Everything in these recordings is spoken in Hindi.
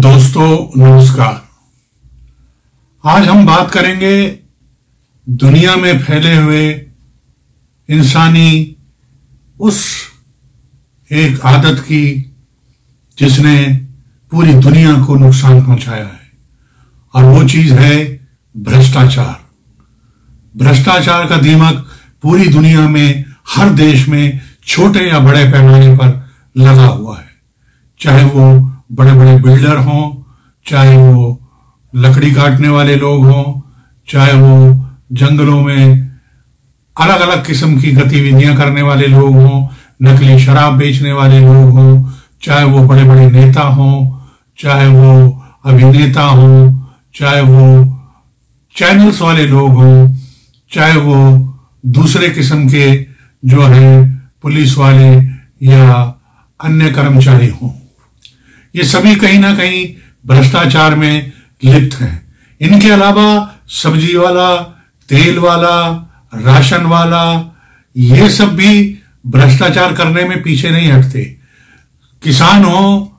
दोस्तों नमस्कार। आज हम बात करेंगे दुनिया में फैले हुए इंसानी उस एक आदत की जिसने पूरी दुनिया को नुकसान पहुंचाया है, और वो चीज है भ्रष्टाचार। भ्रष्टाचार का दीमक पूरी दुनिया में हर देश में छोटे या बड़े पैमाने पर लगा हुआ है। चाहे वो बड़े बड़े बिल्डर हों, चाहे वो लकड़ी काटने वाले लोग हों, चाहे वो जंगलों में अलग अलग किस्म की गतिविधियां करने वाले लोग हों, नकली शराब बेचने वाले लोग हों, चाहे वो बड़े बड़े नेता हों, चाहे वो अभिनेता हों, चाहे वो चैनल्स वाले लोग हों, चाहे वो दूसरे किस्म के जो है पुलिस वाले या अन्य कर्मचारी हों, ये सभी कहीं ना कहीं भ्रष्टाचार में लिप्त हैं। इनके अलावा सब्जी वाला, तेल वाला, राशन वाला, ये सब भी भ्रष्टाचार करने में पीछे नहीं हटते। किसान हो,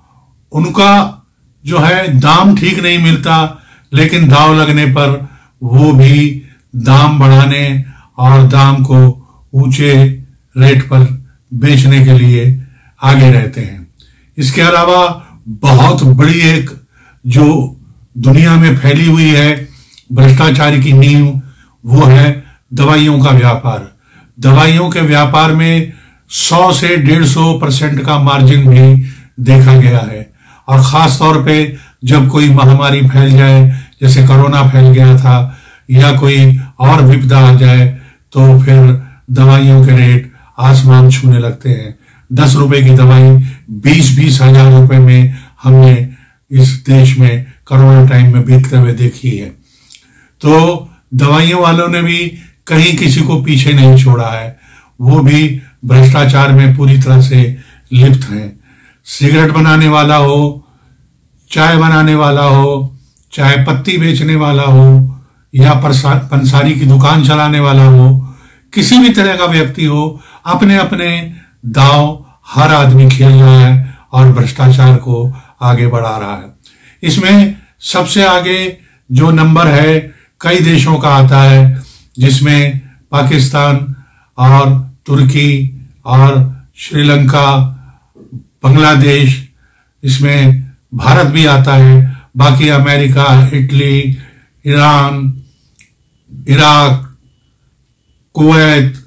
उनका जो है दाम ठीक नहीं मिलता, लेकिन दाव लगने पर वो भी दाम बढ़ाने और दाम को ऊंचे रेट पर बेचने के लिए आगे रहते हैं। इसके अलावा बहुत बड़ी एक जो दुनिया में फैली हुई है भ्रष्टाचार की नींव, वो है दवाइयों का व्यापार। दवाइयों के व्यापार में 100 से 150% का मार्जिन भी देखा गया है, और खास तौर पे जब कोई महामारी फैल जाए, जैसे कोरोना फैल गया था, या कोई और विपदा आ जाए, तो फिर दवाइयों के रेट आसमान छूने लगते हैं। 10 रुपए की दवाई 20-20 हजार रुपए में हमने इस देश में कोरोना टाइम में बिकते हुए देखी है। तो दवाइयों वालों ने भी कहीं किसी को पीछे नहीं छोड़ा है, वो भी भ्रष्टाचार में पूरी तरह से लिप्त हैं। सिगरेट बनाने वाला हो, चाय बनाने वाला हो, चाहे पत्ती बेचने वाला हो, या पंसारी की दुकान चलाने वाला हो, किसी भी तरह का व्यक्ति हो, अपने अपने दांव हर आदमी खेल रहा है और भ्रष्टाचार को आगे बढ़ा रहा है। इसमें सबसे आगे जो नंबर है कई देशों का आता है, जिसमें पाकिस्तान और तुर्की और श्रीलंका, बांग्लादेश, इसमें भारत भी आता है। बाकी America, Italy, Iran, Iraq, Kuwait,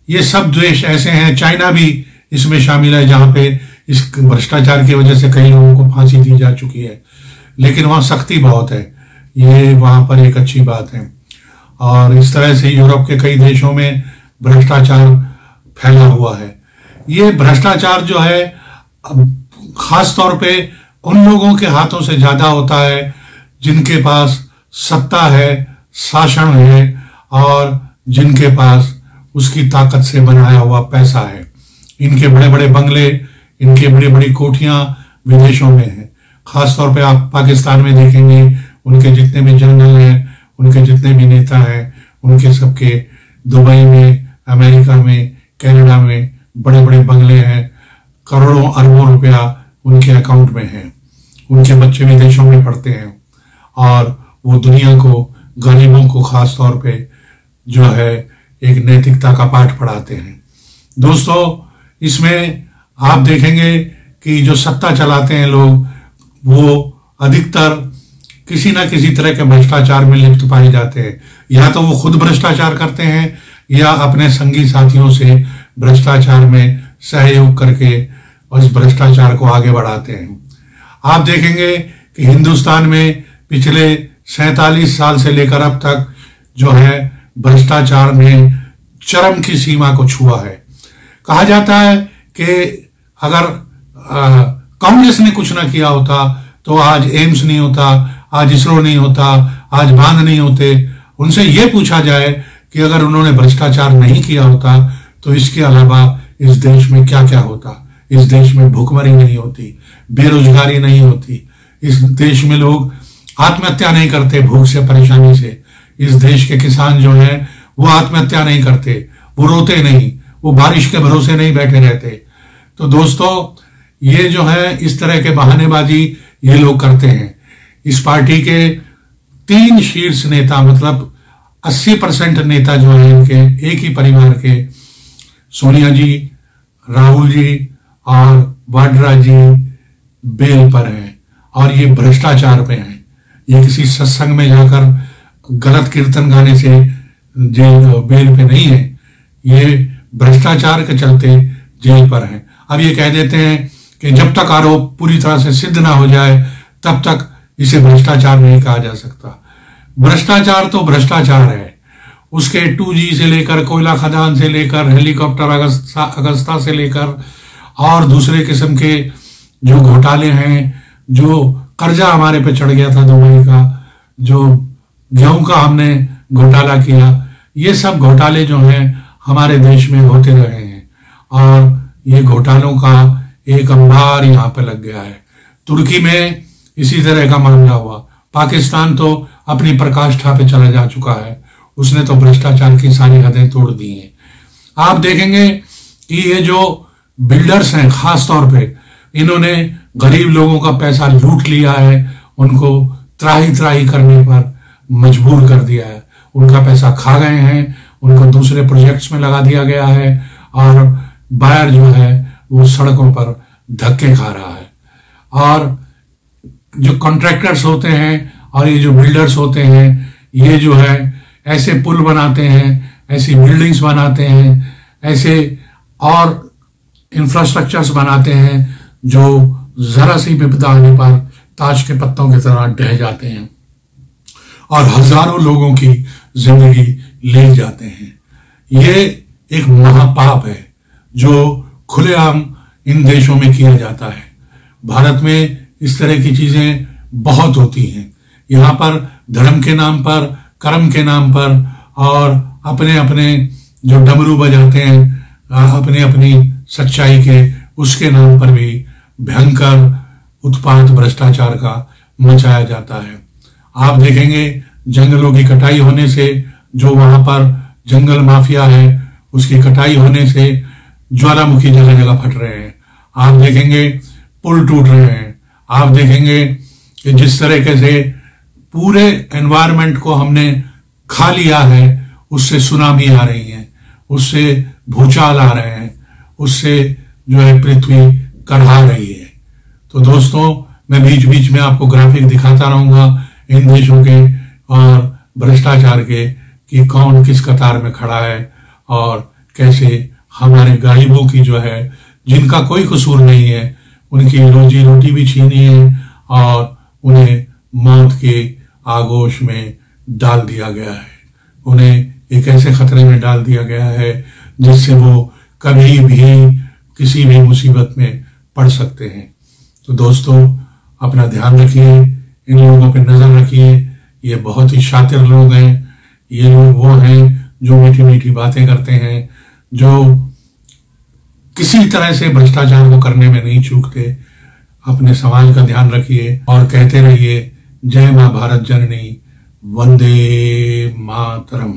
ये सब देश ऐसे हैं। चाइना भी इसमें शामिल है, जहां पे इस भ्रष्टाचार की वजह से कई लोगों को फांसी दी जा चुकी है, लेकिन वहां सख्ती बहुत है, ये वहां पर एक अच्छी बात है। और इस तरह से यूरोप के कई देशों में भ्रष्टाचार फैला हुआ है। ये भ्रष्टाचार जो है खास तौर पे उन लोगों के हाथों से ज्यादा होता है जिनके पास सत्ता है, शासन है, और जिनके पास उसकी ताकत से बनाया हुआ पैसा है। इनके बड़े बड़े बंगले, इनके बड़ी बड़ी कोठियां विदेशों में हैं। खासतौर पे आप पाकिस्तान में देखेंगे, उनके जितने भी जनरल हैं, उनके जितने भी नेता हैं, उनके सबके दुबई में, अमेरिका में, कनाडा में बड़े बड़े बंगले हैं। करोड़ों अरबों रुपया उनके अकाउंट में है। उनके बच्चे विदेशों में पढ़ते हैं, और वो दुनिया को, गरीबों को खास तौर पे जो है एक नैतिकता का पाठ पढ़ाते हैं। दोस्तों, इसमें आप देखेंगे कि जो सत्ता चलाते हैं लोग, वो अधिकतर किसी ना किसी तरह के भ्रष्टाचार में लिप्त पाए जाते हैं। या तो वो खुद भ्रष्टाचार करते हैं, या अपने संगी साथियों से भ्रष्टाचार में सहयोग करके उस भ्रष्टाचार को आगे बढ़ाते हैं। आप देखेंगे कि हिंदुस्तान में पिछले 47 साल से लेकर अब तक जो है भ्रष्टाचार ने चरम की सीमा को छुआ है। कहा जाता है कि अगर कांग्रेस ने कुछ ना किया होता तो आज एम्स नहीं होता, आज इसरो नहीं होता, आज बांध नहीं होते। उनसे यह पूछा जाए कि अगर उन्होंने भ्रष्टाचार नहीं किया होता तो इसके अलावा इस देश में क्या क्या होता। इस देश में भूखमरी नहीं होती, बेरोजगारी नहीं होती, इस देश में लोग आत्महत्या नहीं करते भूख से, परेशानी से। इस देश के किसान जो हैं वो आत्महत्या नहीं करते, वो रोते नहीं, वो बारिश के भरोसे नहीं बैठे रहते। तो दोस्तों, ये जो है इस तरह के बहानेबाजी, ये लोग करते हैं। इस पार्टी के 3 शीर्ष नेता, मतलब 80% नेता जो है इनके एक ही परिवार के, सोनिया जी, राहुल जी और वाड्रा जी बेल पर हैं और ये भ्रष्टाचार पे हैं। ये किसी सत्संग में जाकर गलत कीर्तन गाने से जेल बेल पे नहीं है, ये भ्रष्टाचार के चलते जेल पर हैं। अब ये कह देते हैं कि जब तक आरोप पूरी तरह से सिद्ध ना हो जाए तब तक इसे भ्रष्टाचार नहीं कहा जा सकता। भ्रष्टाचार तो भ्रष्टाचार है, उसके 2G से लेकर, कोयला खदान से लेकर, हेलीकॉप्टर अगस्ता से लेकर और दूसरे किस्म के जो घोटाले हैं, जो कर्जा हमारे पे चढ़ गया था दुबई का, जो गेहूं का हमने घोटाला किया, ये सब घोटाले जो हैं हमारे देश में होते रहे हैं और ये घोटालों का एक अंबार यहाँ पे लग गया है। तुर्की में इसी तरह का मामला हुआ। पाकिस्तान तो अपनी पराकाष्ठा पे चला जा चुका है, उसने तो भ्रष्टाचार की सारी हदें तोड़ दी हैं। आप देखेंगे कि ये जो बिल्डर्स हैं, खास तौर पे इन्होंने गरीब लोगों का पैसा लूट लिया है, उनको त्राही त्राही करने पर मजबूर कर दिया है, उनका पैसा खा गए हैं, उनको दूसरे प्रोजेक्ट्स में लगा दिया गया है और बायर जो है वो सड़कों पर धक्के खा रहा है। और जो कॉन्ट्रैक्टर्स होते हैं और ये जो बिल्डर्स होते हैं, ये जो है ऐसे पुल बनाते हैं, ऐसी बिल्डिंग्स बनाते हैं, ऐसे और इंफ्रास्ट्रक्चर्स बनाते हैं जो जरा सी विपदा आने पर ताश के पत्तों की तरह ढह जाते हैं और हजारों लोगों की जिंदगी ले जाते हैं। ये एक महापाप है जो खुलेआम इन देशों में किया जाता है। भारत में इस तरह की चीजें बहुत होती हैं। यहाँ पर धर्म के नाम पर, कर्म के नाम पर और अपने अपने जो डमरू बजाते हैं, अपने अपनी सच्चाई के, उसके नाम पर भी भयंकर उत्पात भ्रष्टाचार का मचाया जाता है। आप देखेंगे जंगलों की कटाई होने से, जो वहां पर जंगल माफिया है, उसकी कटाई होने से ज्वालामुखी जगह जगह फट रहे हैं। आप देखेंगे पुल टूट रहे हैं। आप देखेंगे कि जिस तरीके से पूरे एनवायरनमेंट को हमने खा लिया है, उससे सुनामी आ रही है, उससे भूचाल आ रहे हैं, उससे जो है पृथ्वी कढ़ा रही है। तो दोस्तों, मैं बीच बीच में आपको ग्राफिक दिखाता रहूंगा इन देशों के और भ्रष्टाचार के, कि कौन किस कतार में खड़ा है और कैसे हमारे गरीबों की जो है, जिनका कोई कसूर नहीं है, उनकी रोजी रोटी भी छीनी है और उन्हें मौत के आगोश में डाल दिया गया है। उन्हें एक ऐसे खतरे में डाल दिया गया है जिससे वो कभी भी किसी भी मुसीबत में पड़ सकते हैं। तो दोस्तों, अपना ध्यान रखिए, इन लोगों पे नजर रखिए। ये बहुत ही शातिर लोग हैं। ये लोग वो हैं जो मीठी मीठी बातें करते हैं, जो किसी तरह से भ्रष्टाचार को करने में नहीं चूकते। अपने समाज का ध्यान रखिए और कहते रहिए, जय मां भारत जननी, वंदे मातरम।